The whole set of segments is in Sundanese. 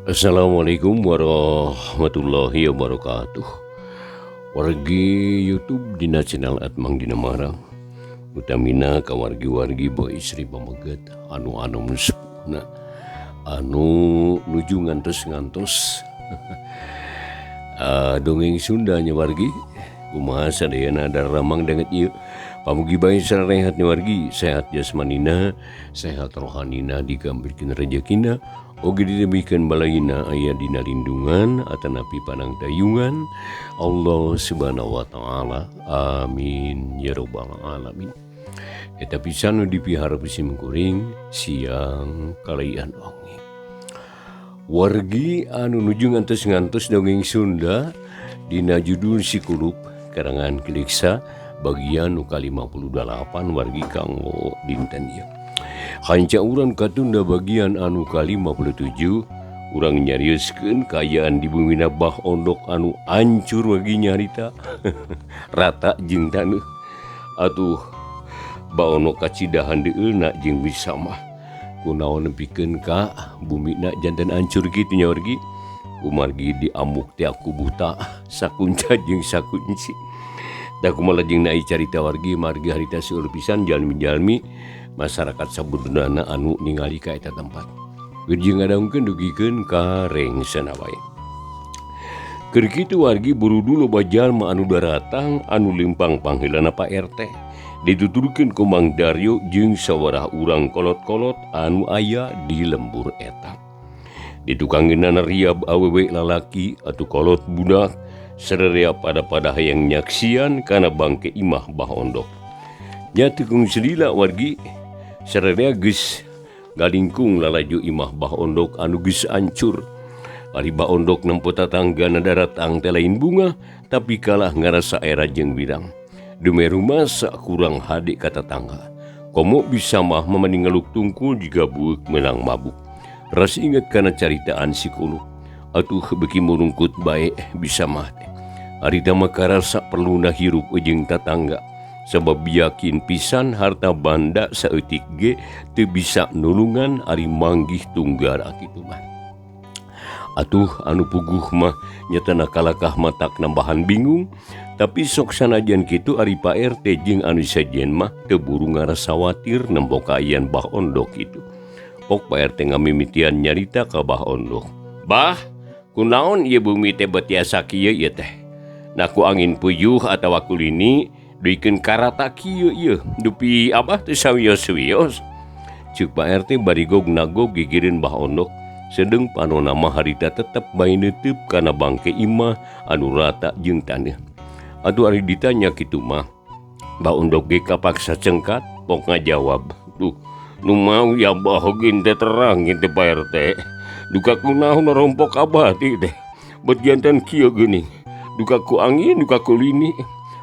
Assalamualaikum warahmatullahi wabarakatuh. Wargi YouTube dina channel Atmang Dina Marang. Utamina ka wargi-wargi bo istri pamaget anu musna anu nuju ngantos dongeng Sundanya wargi kumaha sadayana daramang dengan ieu pamugi bae sarehatnya wargi sehat jasmanina sehat rohanina digambirkeun rezekina oge didemikeun balaina aya dina lindungan atanapi panang dayungan Allah subhanahu wa ta'ala amin ya rabbal alamin. Eta pisan nu dipihara pisim kuring siang kalaian wangi wargi anu nuju ngantos dongeng Sunda dina judul Sikulup karangan Kiliksa bagian nu ka-58 wargi kanggo dinten ieu. Hanca urang katunda bagian anu ka-57 urang nyarioskeun kaayaan di bumina Bah Ondok anu ancur wargi nyarita rata jeung taneuh. Atuh Bah Ondok kacidahan deueulna jeung bisa mah kunaon nepikeun ka bumina janten ancur kitu nya wargi kumargi diamuk teh aku buta sakunca jeung sakunci. Da kumaha jeung nai carita wargi margi harita seueur pisan jalmi-jalmi masyarakat sabudana anu ningali ka eta tempat. Wirjing ngadangkeun dugikeun ka rengsana bae. Keur kitu wargi buru-dulu bajalma anu daratang anu limpang pangheulana Pak RT. Dituturkeun ku Mang Daryo jeung sawarah urang kolot-kolot anu aya di lembur eta. Ditukangeunana riab awewe lalaki atuh kolot budak sarerea pada hayang nyaksian kana bangke imah Bah Ondok. Nya teu kung sedila wargi sarerea geus galingkung lalaju imah Bah Ondok anu geus ancur. Ari Bah Ondok nempo tatanggana daratang teh lain bunga tapi kalah ngarasa era jeung wirang. Dume rumah kurang hade ka tetangga. Komo bisa mah mamani ngaluk tungkul jika bueuk menang mabuk. Ras inget kana caritaan si Kuluk. Atuh beki murungkut bae bisa mah teh. Arita mah karasa perluna hirup jeung tetangga. Sebab yakin pisan harta banda saeutik ge teu bisa nulungan ari manggih tunggara kitu mah. Atuh anu puguh mah nyatana kalakah matak nambahan bingung tapi sok sanajan kitu ari Pak RT jeung anu sajen mah teu buru ngarasa watir nempo kaayaan Bah Ondok kitu. Pok Pak RT ngamimitian nyarita ka Bah Ondok. Bah, kunaon ieu bumi teh betiasa kieu ieu teh? Naku angin puyuh atawa kulini duikeun karata kieu ieu dupi abah teu sawios-wios. Ceuk Pak RT barigog nagog gigireun Bah Ondok. Sedeng panonna mah harita tetep bae neuteub kana bangke imah anu rata jeung taneuh. Atuh ari ditanya kitu mah Bah Ondok ge kapaksa cengkat pok ngajawab. Duh, nu mau ya bah oge teh terang teh Pak RT. Duka kunaon rompok abah teh. Bet janten kieu geuning. Duka ku angin, duka ku lini.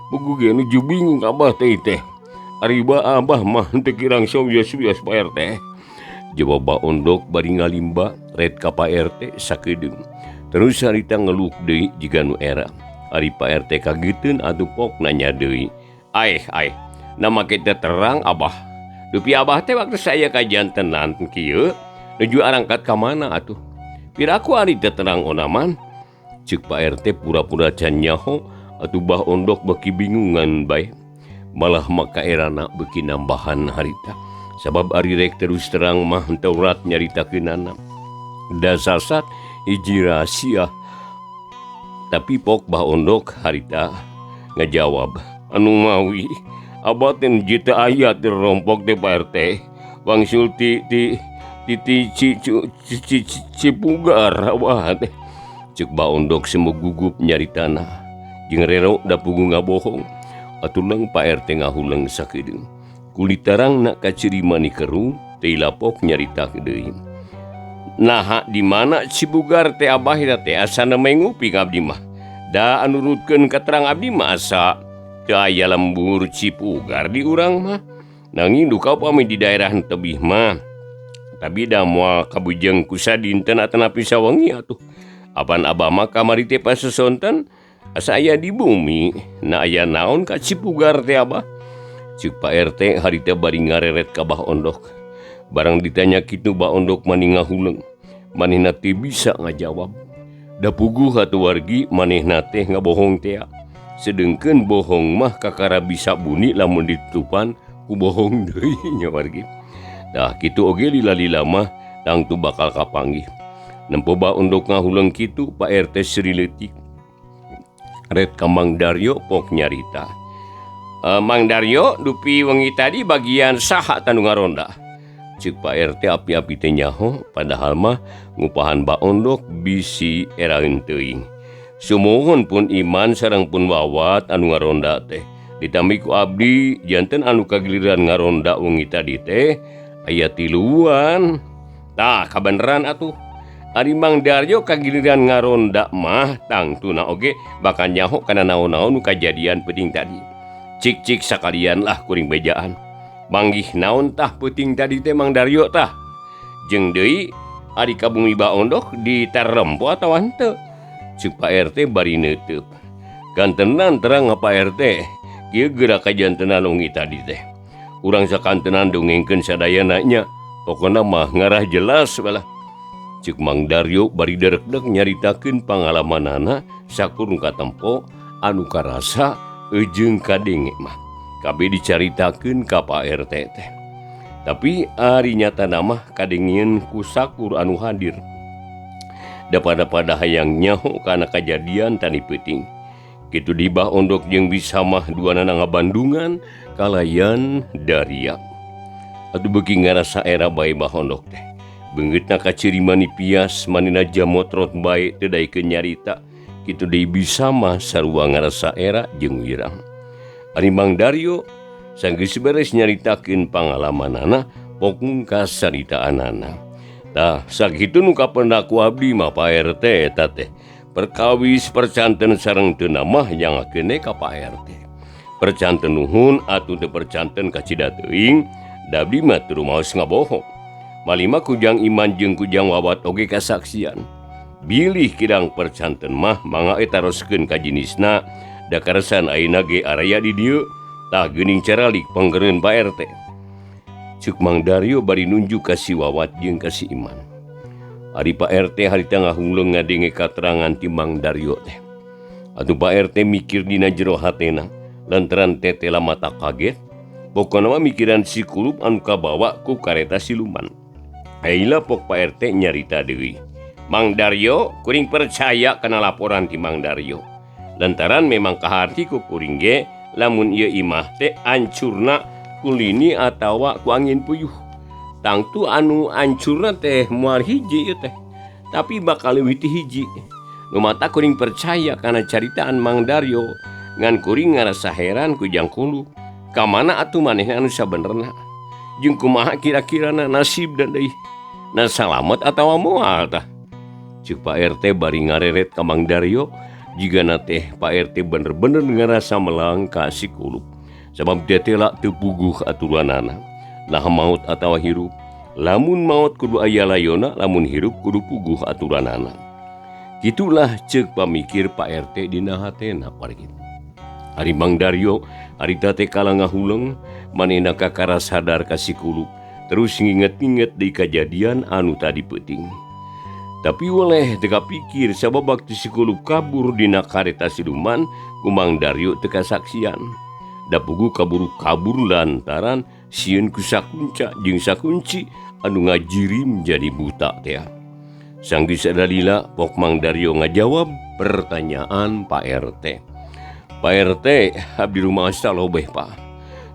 Bugu ge nuju bingung abah teh. Ari abah mah teu kirang sawios-wios Pak RT. Jawab Bah Ondok bari ngalimba red ka Pak RT sakedeung. Terus harita ngeluk deui jiga nu era. Ari Pak RT kageteun atuh pok nanya deui. Aih, na make teh terang abah. Dupi abah teh waktu saya ka jantenan kieu nuju arangkat ka mana atuh? Piraku ari teh terang onaman. Ceuk Pak RT pura-pura can nyaho atuh Bah Ondok beki bingungan bae. Malah maka erana beki nambahan harita. Sabab ari rek terus terang mah Taurat nyaritakeunana. Dasasat hiji rahasia. Tapi pok Bah Ondok harita ngajawab. Anu mawi abah teh jita aya teh rompok teh Pak RT. Wangsul ti cipugar abah teh. Ceuk Bah Ondok semua gugup nyaritana. Jeung rero da pugu ngabohong. Atuh Pak RT ngahuleung sakedeung. Kulitarang nak kacirima ni keru teh lapok nyarita deui. Nah di mana Cibugar teh abah teh asana mengupi ka abdi mah. Da anu nurutkeun katerang abdi mah asa teu aya lembur Cipugar di urang mah. Nanging duka upami di daerah tebih mah. Tapi da moal kabujeng ku sadinten atanapi sawengi atuh. Apan abah mah kamari teh pasesonten asa aya di bumi. Na aya naon ka Cipugar teh abah? Ceuk Pak RT harita bari ngareret ka Bah Ondok. Barang ditanya kitu Bah Ondok mani ngahuleung. manehna teh bisa ngajawab. Da puguh atuh wargi manehna teh ngabohong teh. Sedengkeun bohong mah kakara bisa bunyi lamun ditutupan ku bohong deui nya wargi. Tah kitu oge lila-lila mah tangtu bakal kapanggih. Nempo baondok ngahuleung kitu Pak RT Sri Leutik. Red ka Mang Daryo pok nyarita. Mang Daryo dupi wengi tadi bagian saha tanu ngaronda? Cik Pak RT api-api teh nyaho padahal mah ngupahan baondok bisi eraeun teuing. Sumohon pun iman sareng pun wawat anu ngaronda teh. Ditambi ku abdi janten anu kagiliran ngaronda wengi tadi teh aya 3. Tah kabeneran atuh. Ari Mang Daryo kagiliran ngaronda mah tangtuna oge bakal nyaho kana naon-naon nu kajadian peuting tadi. Cik-cik sakalian lah kuring bejaan. Manggih naon tah peuting tadi teh Mang Daryo tah? Jeung deui ari ka bumi baondok ditarempo atawa henteu? Cik Pak RT bari neuteub. Kantenan terang Pak RT, kieu geura kajantenan wengi tadi teh. Urang sakantenan dongengkeun sadayana nya, pokona mah ngarah jelas balah. Cik Mang Daryo bari derek-dek nyaritakeun pangalamanana sakurung katempo anu karasa jeung kadenge mah. Kabeh dicaritakeun ka Pak RT teh. Tapi ari nyatana mah kadengieun ku sakur anu hadir. Dapada hayang nyaho kana kajadian tani peuting. Kitu di baondok jeung bisa mah duanana ngabandungan kalayan daria. Atuh beuki ngarasa era bae baondok teh. Beungeutna kaciri manipias manina jamotrot bae teu daekeun nyarita. Kitu deui bisa mah sarua ngarasa era jeung wirang. Ari Mang Daryo sanggeus beres nyaritakeun pangalamanana pok ngungkas caritaanana. Tah sakitu nu kapendak ku abdi mah Pak RT eta teh. Perkawis percanten sareng teu namah nyangakeun ka Pak RT. Percanten nuhun atuh teu percanten ka cida teuing, da abdi mah teu rumaos ngabohong. Malima kujang iman jeung kujang wawat oge kasaksian. Bilih kidang percanten mah mangga taroskeun ka jinisna da karesan ayeuna ge araya di dieu. Tah geuning caralik panggeureun Pak RT. Cuk Mang Daryo bari nunjuk ka si wawat jeung ka si iman. Ari Pak RT harita ngahuleung ngadenge katerangan ti Mang Daryo teh. Atuh Pak RT mikir dina jero hatena lantaran teteh mata kaget. Pokona mah mikiran si kulup anu kabawa ku kareta siluman. Ayeuna pok Pak RT nyarita deui. Mang Daryo kuring percaya kana laporan ti Mang Daryo. Lantaran memang kaharti ku kuring ge lamun ieu imah teh ancurna ku lini atawa ku angin puyuh. Tangtu anu ancurna teh moal hiji ieu teh. Tapi bakal leuwih ti hiji. Nu mata kuring percaya kana caritaan Mang Daryo ngan kuring ngarasa heran ku jangkulu. Ka mana atuh manehna anu sabenerna? Jeung kumaha kira-kirana nasib dan deui? Na salamet atawa moal tah? Cuk Pak RT bari ngareret ka Mang Daryo jigana teh Pak RT bener-bener ngarasa melang ka si kulup. Sabab tetela teu puguh aturanana. Nah maut atawa hirup. Lamun maut kudu aya layona, lamun hirup kudu puguh aturanana. Kitulah ceuk pamikir Pak RT dina hatena pargi. Ari Mang Daryo harita teh kala ngahuleung manehna kakara sadar ka si kulup. Terus nginget-nginget deui kajadian anu tadi peuting. Tapi oleh teu kapikir sabab waktu si kulup kabur dina kareta siluman ku Mang Daryo teu kasaksian. Da puguh kabur lantaran sieun ku sakunca jeung sakunci anu ngajirim jadi buta teh. Sanggeus sadalila pok Mang Daryo ngajawab pertanyaan Pak RT. Pak RT abdi rumaos salobeh Pak.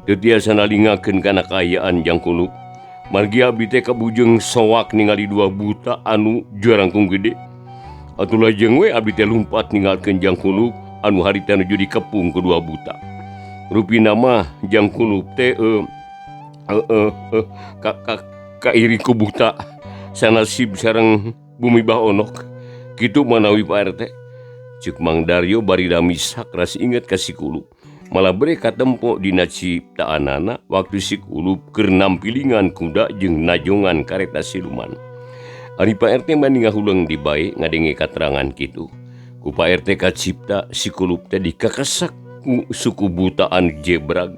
Teu tiasa nalingakeun kana kaayaan jangkulup. Margi abdi teh kabujeng soak ningali 2 buta anu jarangkung gede. Atuh lajeng we abdi teh lumpat ninggalkeun jangkulup anu harita nuju dikepung ku 2 buta. Rupina mah jangkulup teh kairi ku buta sanasib sareng bumi baonok. Kitu manawi Pak RT. Cuk Mang Daryo bari damisak ras inget ka si kulup. Malah bere katempo dina ciptaanana waktu si kulup keur nampilingan kuda jeung najongan kareta siluman. Ari Pak RT mani ngahuleung di bae ngadenge katerangan kitu. Ku Pak RT kacipta si kulup teh dikakesak ku suku buta anu jebrag.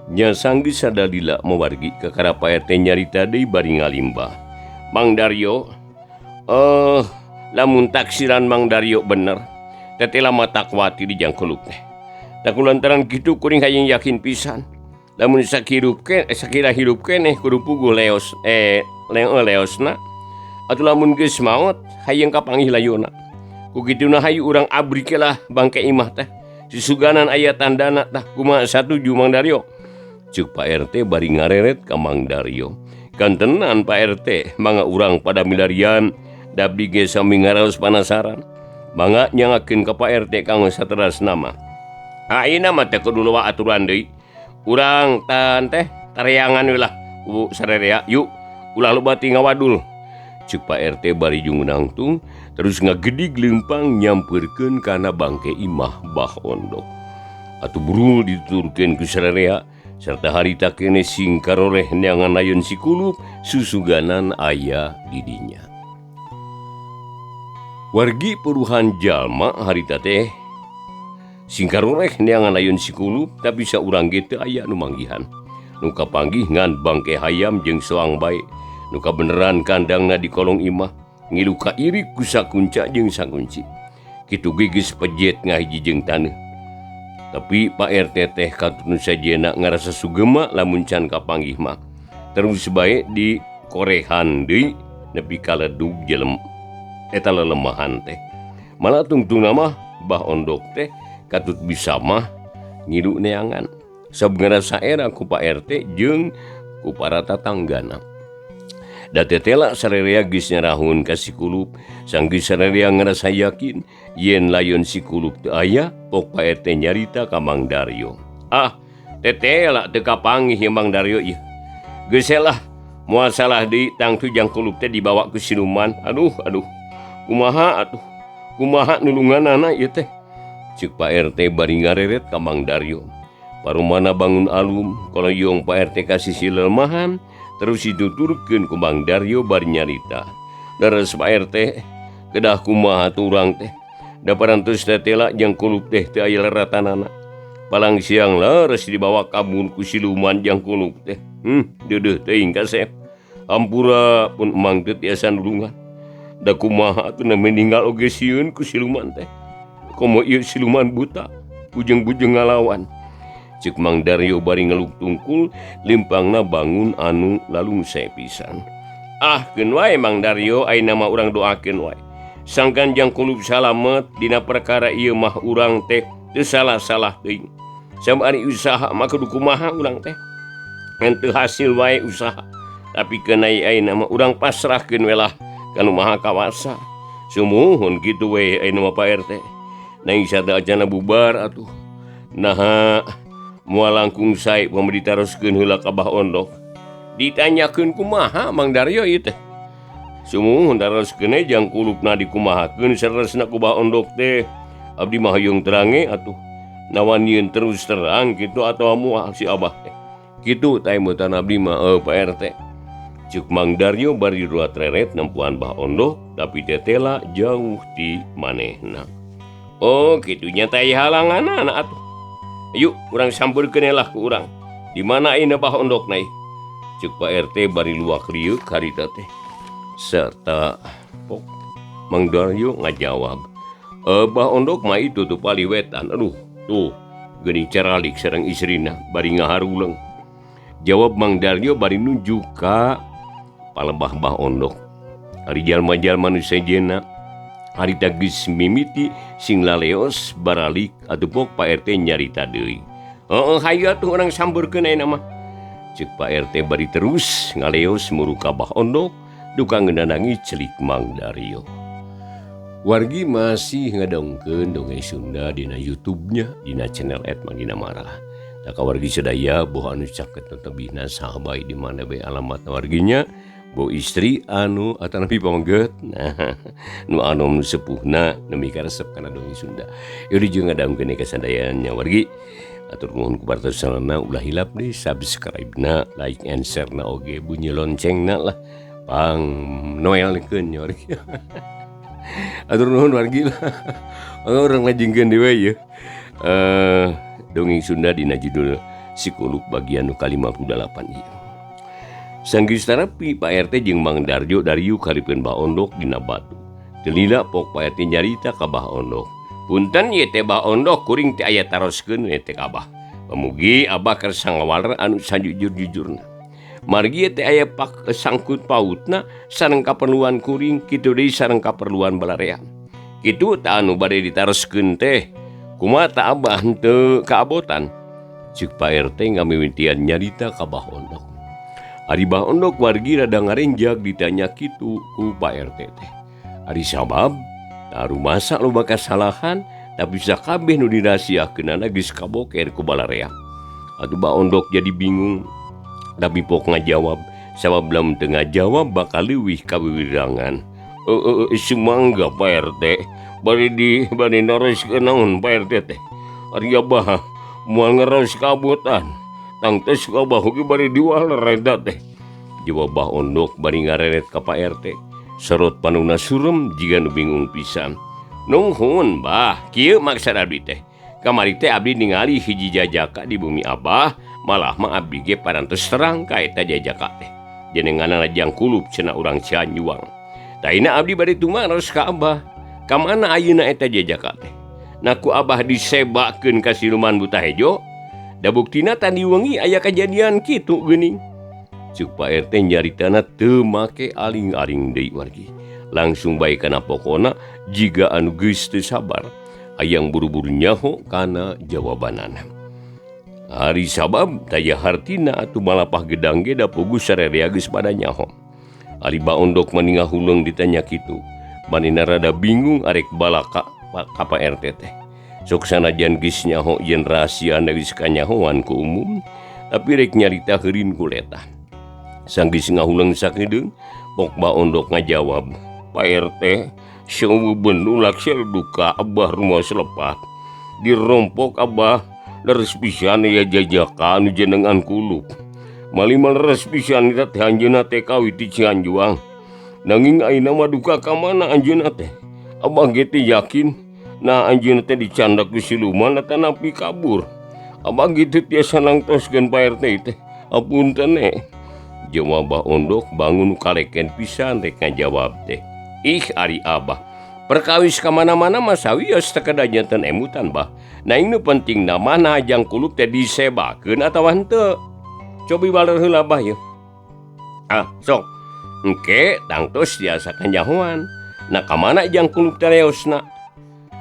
Nya sanggeus sadalila mawargi kakara Pak RT nyarita deui bari ngalimbah. Mang Daryo, Eh, lamun taksiran Mang Daryo bener, teteh lama takwati di jangkuluk teh. Tak kulantaran kitu kuring hayang yakin pisan. Lamun sakira hidup keneh kudu puguh leosna. Atuh lamun geus maot hayang kapanggih layona. Ku kituna hayu urang abri lah bangke imah teh. Sisuganan aya tandana tah kumaha satuju Mang Daryo. Cuk Pak RT bari ngareret ka Mang Daryo. Kan tenan Pak RT mangga urang pada milarian dabdi ge sami ngaraos panasaran. Mangga nyangakeun ka Pak RT kanggo saterasna mah. Ayeuna mah teh kudu loba aturan deui. Urang tan teh tareangan we lah ku sarerea yuk ulah loba ti ngawadul. Cuk Pak RT bari jungunang tung terus ngagedig leumpang nyampeurkeun kana bangke imah Bah Ondok. Atuh burul dituturkeun ku sarerea sarta harita kene sing karoreh neangan ayeun si kulup susuganan aya di dinya. Wargi peruhan jalma harita teh sing karoreh neangan ayeun si kulup tapi saurang ge teu aya nu manggihan. Nu kapanggih ngan bangke hayam jeung soang bae. Nu kabeneran kandangna di kolong imah ngilu ka irik ku sakunca jeung sakunci. Kitu ge geus pejet ngahiji jeung taneuh. Tapi Pak RT teh katunu sajena ngarasa sugema lamun can kapanggih mah. Terus bae di korehan deui nepi ka ledug jelem eta lelemahan teh. Malah tungtungna mah Bah Ondok teh katut bisa mah ngilu neangan. Sab ngarasa era ku Pak RT jeung ku para tatanggana. Da tetela sarerea geus nyarahun ka si kulup, sanggeus sarerea ngarasa yakin yen layon si kulup teu aya, pok Pak RT nyarita ka Mang Daryo. Ah, tetela teu kapanggih ya Mang Daryo ieu. Geus lah moal salah deui tangtu jang kulup teh dibawa ku siluman. Aduh, kumaha atuh? Kumaha nulunganana ieu teh? Cuk Pak RT bari ngareret ka Mang Daryo. Parumana bangun alum, koloyong Pak RT kasih silemahan, terus dituturkeun ku Mang Daryo bari nyarita. Dares Pak RT, kedah kumaha tu urang teh. Da parantos tetela jang kulup teh teu aya leratanana. Palang siang leres dibawa kabur ku siluman jang kulup teh. Deudeuh teuing kasep. Ampura pun emang teu tiasa nulungan. Da kumaha atuh meninggal oge sieun ku siluman teh. Komo ieu siluman buta, bujeng-bujeng ngalawan. Cuk Mang Daryo bari ngeluk tungkul, limpangna bangun anu lalung sae pisan. Ah, keun wae Mang Daryo, ayeuna mah urang doakeun wae. Sangkan jang kulup salamet dina perkara ieu mah urang teh teu salah-salah teuing. Sabari usaha mah kudu kumaha urang teh. Ngan teu hasil wae usaha. Tapi keun ayeuna mah urang pasrahkeun we lah ka Nu Maha Kawasa. Sumuhun kitu we ayeuna mah Pak RT. Nang sadayana bubar atuh. Naha moal langkung sae pamri ditaroskeun heula ka Bah Ondok. Ditanyakeun kumaha Mang Daryo ieu teh. Sumuhun taroskeun jang kulupna dikumahakeun saresna ku Bah Ondok teh. Abdi mah hoyong terange atuh. Nawan yeun terus terang kitu atuh moal si Abah teh. Kitu teh meutan abdi mah Pak RT. Cuk Mang Daryo bari ruat reret nempuan Bah Ondok tapi tetela jauh ti manehna. Oh, kitunya teh halanganana atuh. Yuk, urang sampeurkeun lah ku urang. Di mana ayeuna Bah Ondok nai? Cuk Pak RT bari luak liuk harita teh. Serta pok Mang Daryo ngajawab. Bah Ondok mah itu tuh paliwetan. Aduh, tuh geuning caralik sareng istrina bari ngaharuleng. Jawab Mang Daryo bari nunjuk ka palebah Bah Ondok. Ari jalma-jalma nu sejena harita geus mimiti sing laleos baralik atuh pok Pak RT nyarita deui. Heeh, hayu atuh urang sambeurkeun ayeuna mah. Cuk Pak RT bari terus ngaleos muru ka Bah Ondok duka ngeundanangi celik Mang Daryo. Wargi masih ngadongkeun dongeng Sunda dina YouTube-nya dina channel @Mandina-Marah. Da wargi sadaya boh anu caket tetebihna saha bae di mana bae alamat warginya. Bo istri anu atanapi pamanggeut nah nu anu sepuhna nemi karesep kana dongeng Sunda. Ieu jeung ngadangkeun kasandayannya wargi. Atur nuhun ku partosanana ulah hilap deui subscribe-na, like and share-na oge bunyi loncengna lah. Pang noelkeun nya wargi. Atur nuhun wargi lah. Urang ngajingkeun deui ye. Dongeng Sunda dina judul Si Kulup bagian nu ka-58 ieu. Sanggis terapi Pak RT jeung Mang Darjo Daryu kalipun Bah Ondok dina batu. Telila pok Pak RT nyarita ka Bah Ondok. Punten ieu teh Bah Ondok kuring teh aya taroskeun we teh ka Abah. Pamugi Abah keur sangawaler anu sajujur-jujurna. Margi teh aya sangkut pautna sareng kaperluan kuring kitu deui sareng kaperluan balarea. Kitu tah anu bade ditaroskeun teh kumaha tah Abah henteu kaabotan. Ceuk Pak RT ngamimitian nyarita ka Bah Ondok. Ari Bah Ondok wargi rada ngarenjak ditanya kitu ku Pak RT teh. Ari sabab taru masa loba kasalahan tapi sakabeh nu dirahasiakeunana geus kaboker ku balarea. Atuh Bah Ondok jadi bingung tapi pok ngajawab sabab lamun teu ngajawab bakal leuwih kawiwirangan. Sumangga Pak RT bari naroskeun naon Pak RT teh. Ari Abah moal ngeraos kabotan. Tangtes ka Abah oge bari diwaler eta teh. Jawab Bah Ondok bari ngareret ka Pak RT. Sorot panungna surem jiga nu bingung pisan. Nuhun Bah, kieu maksud abdi teh. Kamari teh abdi ningali hiji jajaka di bumi Abah, malah mah abdi ge parantos terang ka eta jajaka teh. Jenenganna lajang kulup cenah urang Cianjuang. Taina abdi bade tumaros ka Abah. Ka mana ayeuna eta jajaka teh? Naku Abah disebakeun ka Siluman Buta Hejo? Da buktina tadi wengi aya kejadian kitu geuning. Ceuk Pak RT nyaritana teu make aling-aling deui wargi. Langsung bae kana pokona jiga anu geus teu sabar. Hayang buru-buru nyaho kana jawabanana. Ari sabab daya hartina atuh malapah gedang ge da puguh sarerea geus pada nyaho. Ari Bah Ondok maningah huleung ditanya kitu. Manehna rada bingung arek balaka ka Pak RT teh. Sok sanajan geus nyaho yen rahasia geus kanyahoan ku umum, tapi rek nyarita heureun ku letah. Sanggis ngahuleung sakedeung, pok Bah Ondok ngajawab, "Pak RT, seueubeun laksel duka Abah rumaos lepat. Dirompok Abah leres pisan aya jajaka anu jenengan kulup. Malimal leres pisan eta teh anjeunna teh kawi ti Cianjuang. Nanging ayeuna mah duka ka mana anjeunna teh? Abah ge teh yakin nah anjeunna teh dicandak ku siluman eta napi kabur. Abah gitu tiasa nangtoskeun Pak RT teh. Apunten Jawab Bah Ondok bangun kaleken pisan rek ngajawab teh. Ih ari Abah, perkawis ka mana-mana mah sawios teu kada janten emutan Bah. Nah ini pentingna mana ajang kulup teh disebakeun atawa henteu. Cobi baler heula Bah ye. Sok. Engke tangtos tiasa kanyahoan. Nah ka mana ajang kulup teh leosna?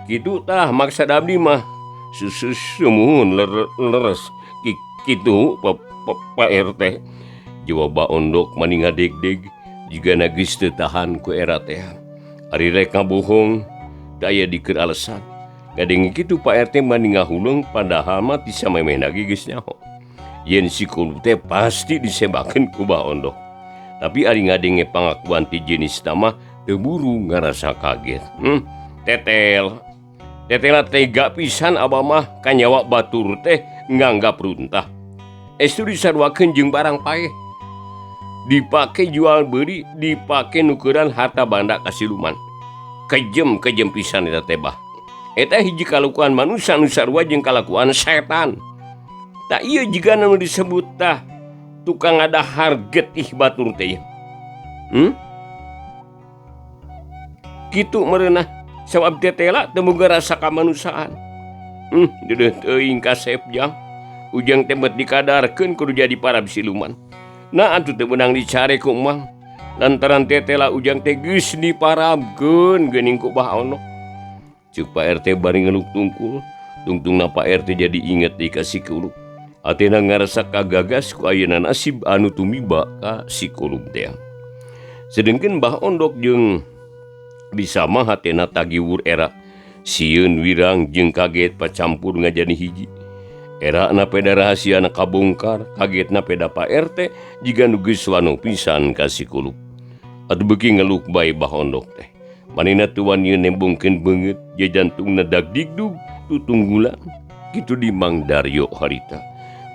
Kitu tah maksud abdi mah. Sumuhun leres kitu Pak RT. Jawab Bah Ondok maninga deg-deg jigana geus teu tahan ku era teh. Ari rek ngabohong teu aya dikeun alesan. Gadeng kitu Pak RT maninga huleung padahal mah ti samemehna ge geus nyaho. Yen si kulup teh pasti disebakeun ku Bah Ondok. Tapi ari ngadenge pangakuan ti jenis mah teu buru ngarasa kaget. Tetela tega pisan Abah mah kanyawa batur teh nganggap runtah. Estu disarwakeun jeung barang paeh. Dipake jual beli, dipake nukeran harta banda ka siluman. Kejem pisan eta teh Bah. Eta hiji kalakuan manusia nu sarua jeung kalakuan setan. Tak ieu jiga nu disebut tah tukang ngadahar getih batur teh. Kitu mereunah sabab tetela teu boga rasa kamanusiaan. Deudeuh teuing kasep jang. Ujang teh bet dikadarkeun kudu jadi parab siluman. Nah atuh teu meunang dicare ku Mang. Lantaran tetela ujang teh geus diparabkeun geuning ku Bah Ondok. Ceuk Pak RT bari ngeluk tungkul. Tungtungna Pak RT jadi inget deui ka si kulup. Atena ngarasa kagagas ku ayeuna nasib anu tumiba ka si kulup teh. Sedengkeun Bah Ondok jeung bisa mah hatena tagiwur era. Sieun wirang jeung kaget pacampur ngajani hiji. Era na peda rahasia na kabongkar, kaget na peda Pak RT jiga nu geus wanu pisan ka si kulup. Atuh beuki ngeluk bae Bah Ondok teh. Manehna teu wani nembongkeun beungeut, jajantungna dagdigdug tutunggulan. Kitu di Mang Daryo harita.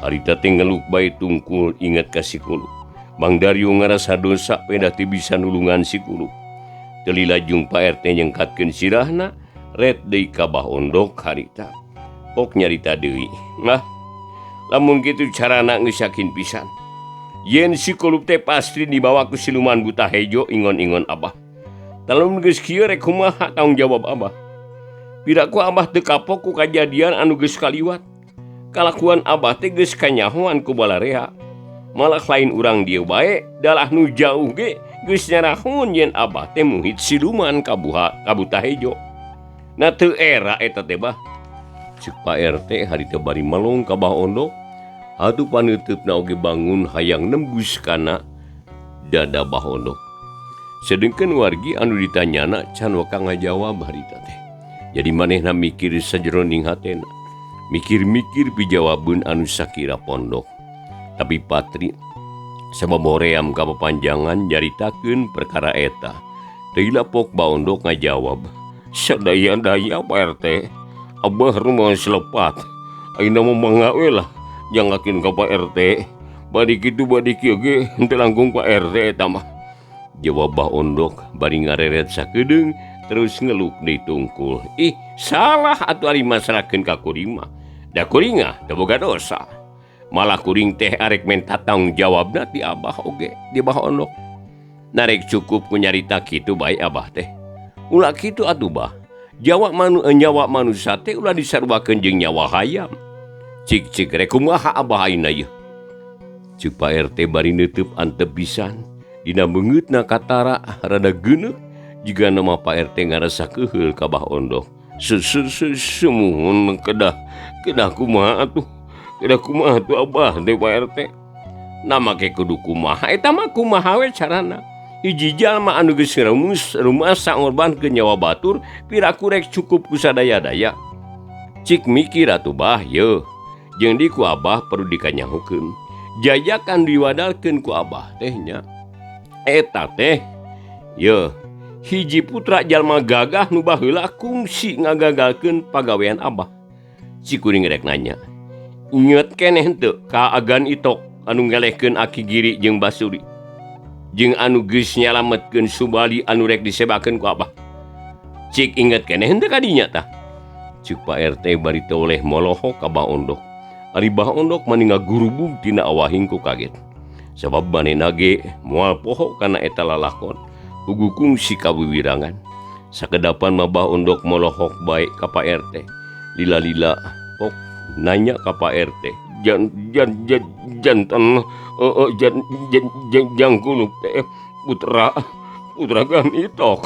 Harita teh ngeluk bae tungkul inget ka si kulup. Mang Daryo ngarasa dosa peda teu bisa nulungan si kulup. Teu lilajung Pak RT nyengkatkeun sirahna, ret deui ka Bah Ondok harita. Pok nyarita deui. Lamun kitu carana geus yakin pisan. yen si kulup teh pasti dibawa ku siluman buta hejo ingon-ingon Abah. Talun geus kieu rek kumaha tanggung jawab Abah. Piraku Abah teu kapok ku kajadian anu geus kaliwat. Kalakuan Abah teh geus kanyahoan ku balarea. Malah lain urang dieu bae, dalah nu jauh ge geus nyarahun yen Abah teh muhit siluman ka buta hejo. Na teu era eta teh bah. Ceuk Pak RT harita bari melong ka Bah Ondok, atuh paneutupna oge bangun hayang nembus kana dada Bah Ondok. Sedengkeun wargi anu ditanyana can waka ngajawab harita teh. Jadi manehna mikir sajroning hatena, mikir-mikir pijawabeun anu sakira pondok. Tapi Patri sabab hoream ka papanjangan nyaritakeun perkara eta. Deui lapok Bah Ondok ngajawab, "Sadaya-daya Pak RT, Abah rumah selepat. Ayeuna mah mangawe lah jangakeun ka Pak RT. Bari kitu bari kieu ge henteu langkung Pak RT eta mah." Jawab Bah Ondok bari ngareret sakedeung terus ngeluk deui tungkul. "Ih, salah atuh ari masrakeun ka kuring mah. Da kuring teu boga dosa. Malah kuring teh arek menta tanggung jawabna ti Abah oge di Bah Ondok. Narek cukup ku nyarita kitu bae Abah teh. Ulah kitu atuh Bah. Nyawa manusia teh ulah disarwakeun jeung nyawa hayam. Cik rek kumaha Abah ayeuna ieu?" Ceuk Pak RT bari neuteub antep pisan. Dina beungeutna katara rada geuneuh jiga nama Pak RT ngarasa keheul ka Bah Ondok. Semuhun kedah kumaha atuh. Kedah kumaha atuh Abah teh Pak RT. Nama ke kudu kumaha eta mah kumaha we carana. Hiji jalma anu geus rumasa ngorbankeun nyawa batur piraku rek cukup ku sadaya-daya. Cik mikir atuh Bah yeuh. Jeung di ku Abah perlu dikanyahokeun. Jajakan diwadalkeun ku Abah teh nya. Eta teh yeuh hiji putra jalma gagah nu baheula kungsi ngagagalkeun pagawean Abah. Si kuring rek nanya, "Inget keneh henteu ka Agan Itok anu ngelehkeun Aki Giri jeung Basuri? Jeung anu geus nyalametkeun Subali anu rek disebakeun ku Abah? Cik inget keneh henteu ka dinya tah?" Ceuk Pak RT bari toleh molohok ka Bah Ondok. Ari Bah Ondok mani ngagurubug tina awahing ku kaget. Sabab manehna ge moal poho kana eta lalakon. Pugu kungsi kawiwirangan. Sakedapan mah Bah Ondok molohok bae ka Pak RT. Lila-lila pok nanya ka Pak RT. Jangkuluk teh putra Gan Itok.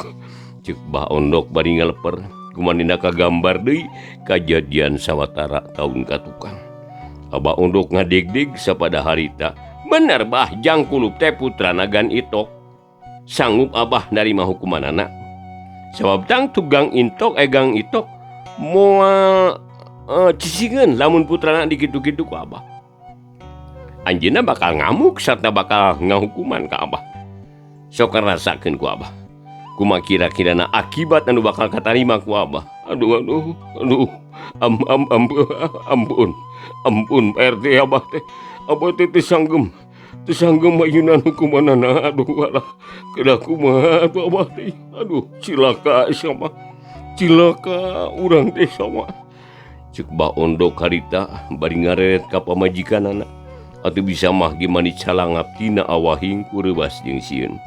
Ceuk Bah Ondok bari ngaleper. Kumanehna kagambar deui kajadian sawatara taun katukang. Abah Ondok ngadeg-deg sapada harita. "Bener Bah, Jangkuluk teh putra Gan Itok. Sanggup Abah narima hukumanana. Sabab tang Gang Itok moal cicingeun lamun putrana dikitu-kitu ku Abah. Anjeunna bakal ngamuk sarta bakal ngahukuman ka Abah. Sok ngarasakeun ku Abah. Kumaha kira-kirana akibat anu bakal katarima ku Abah. Aduh. Ampun Pak RT Abah teh. Abah teh teu sanggem ayeuna hukumanana. Aduh alah. Kedah kumaha atuh Abah teh. Aduh cilaka urang teh sama. Ceuk Bah Ondok harita bari ngareret ka pamajikanana. Atuh bisa mah ge mani calang abdina awahing ku reuwas jeung sieun.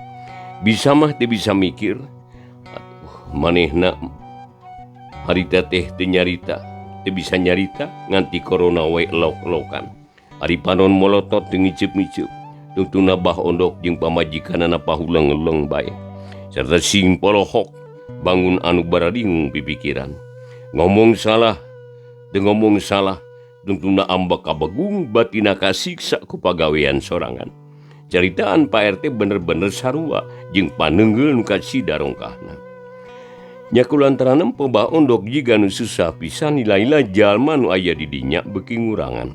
Bisa mah teu bisa mikir. Atuh manehna harita teh teu nyarita, teu bisa nyarita nganti corona we elok-elokan. Ari panon molotot teu ngiceup-ngiceup. Tungtungna Bah Ondok jeung pamajikanana pahulang-ulang bae. Sarta sing polohok bangun anu bararingung pipikiran. Ngomong salah, tungtungna ambak kabegung batina kasiksa ku pagawean sorangan. Caritaan Pak RT bener-bener sarua jeung paneungeul nu kasida rongkahna. Nya kulantaran empo Bah Ondok jiga nu susah pisan nilai jalma nu aya di dinya beuki ngurangan.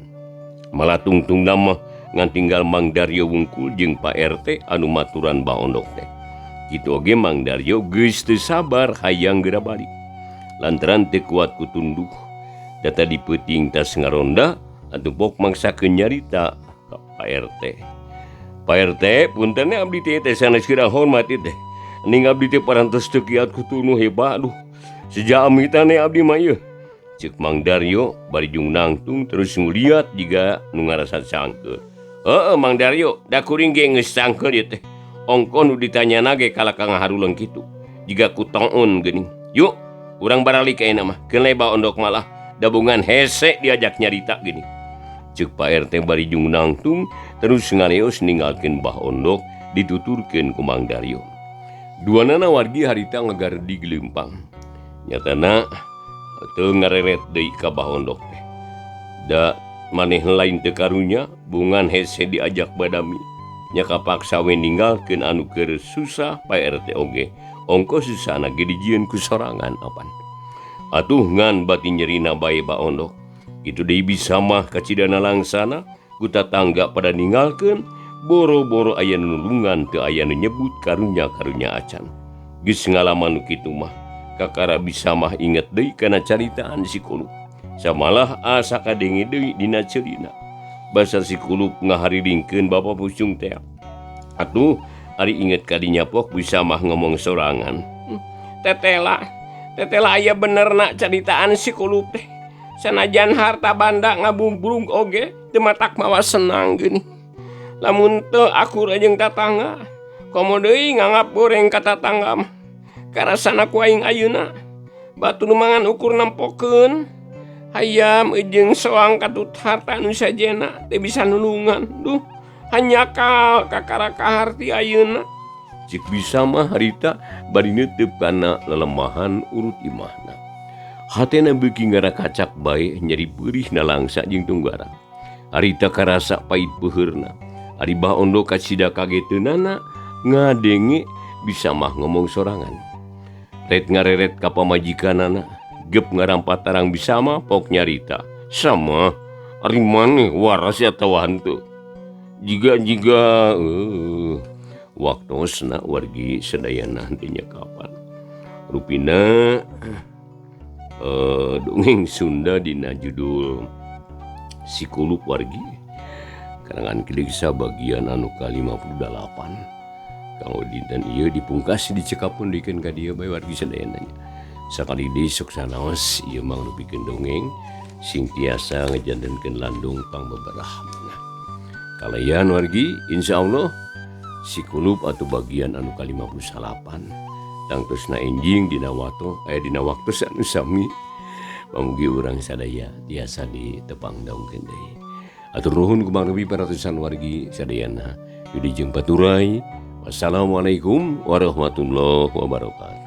Malah tungtungna mah ngan tinggal Mang Daryo wungkul jeung Pak RT anu maturan Bah Ondok teh. Kitu oge Mang Daryo geus teu sabar hayang geura balik. Lantaran teu kuat ku tunduh. Data dipeuting tas ngaronda atuh pok mangsakeun nyarita ka Pak RT. "Pak RT, punten abdi teh sanes kira hormati teh. Ning abdi teh parantos teu kiat ku tuluh hebat. Aduh. Sejak amitan abdi mah ieu." Ceuk Mang Daryo bari jung nangtung terus nguliat jiga nu ngarasa sangkeun. Mang Daryo, da kuring ge geus sangkeul ieu teh. Ongko nu ditanyana ge kala Kang Haruleung kitu. Jiga ku tong-un geuning. Yuk, urang baralik ka ayeuna mah. Keun leba ondok malah dabungan hese diajak nyarita geuning. Ceuk Pak RT bari jung nangtung terus ngaleos ninggalkeun Mbah Ondok dituturkeun ku Mang Daryo. Duanana wargi harita ngagardi gelempang. Nyatana teu ngareret deui ka Mbah Ondok teh. Da maneh lain teu karunya bungan hese diajak badami. Nya kapaksa we ninggalkeun anu keur susah Pak RT oge. Ongko susahna ge dijieun ku sorangan apan. Atuh ngan bati nyerina bae Mbah Ondok. Itu deui bisa mah kacidana langsana ku tatangga pada ninggalkeun boro-boro aya nulungan teu aya nu nyebut karunya-karunya acan. Geus ngalaman nu kitu mah kakara bisa mah inget deui kana caritaan si Kulup. Samalah asa kadenge deui dina ceurina. Basa si Kulup ngaharilingkeun Bapa Pucung teh. Atuh ari inget kadinya pok bisa mah ngomong sorangan. Tetela aya benerna caritaan si Kulup teh. Sanajan harta banda ngabungbrung oge teu matak mawa senang geuning. Lamun teu akur jeung tatangga, komo deui nganggap goreng ka tatangga mah. Karasana ku aing ayeuna, batu nu mangan ukur nempokeun, hayam jeung soang katut harta nu sajena teu bisa nulungan. Duh, hanyakal kakara kaharti ayeuna. Cik bisa mah harita bari neuteup kana lelemahan urut imahna. Hatena beuki ngarakacak bae nyeri beurihna langsa jeung tunggarang. Harita karasa pait peuheurna. Ari Mbah Ondok kacida kageteunana ngadenge bisa mah ngomong sorangan. Ret ngareret ka pamajikanana, gep ngarampat tarang bisa mah pok nyarita. Sama, ari maneh waras atawa henteu. Jiga waktosna wargi sadayana henteu nyakapan. Rupina dongeng Sunda dina judul Si Kulup wargi karangan Kiliksa bagian anu ke-58. Kanggo dinten ieu dipungkas dicekapun dikeun ka dieu bae wargi sadayana. Sakali deui sok sanaos ieu mangrupikeun dongeng sing tiasa ngajantenkeun landung pangbeberahna. Kalayan wargi insyaallah Si Kulup atau bagian anu ke-58 tangtosna enjing dina waktu anu sami pamugi urang sadaya tiasa ditepang daungkeun deui. Atur nuhun kumaha paratusan wargi sadayana. Wilujeng baturai. Wassalamualaikum warahmatullahi wabarakatuh.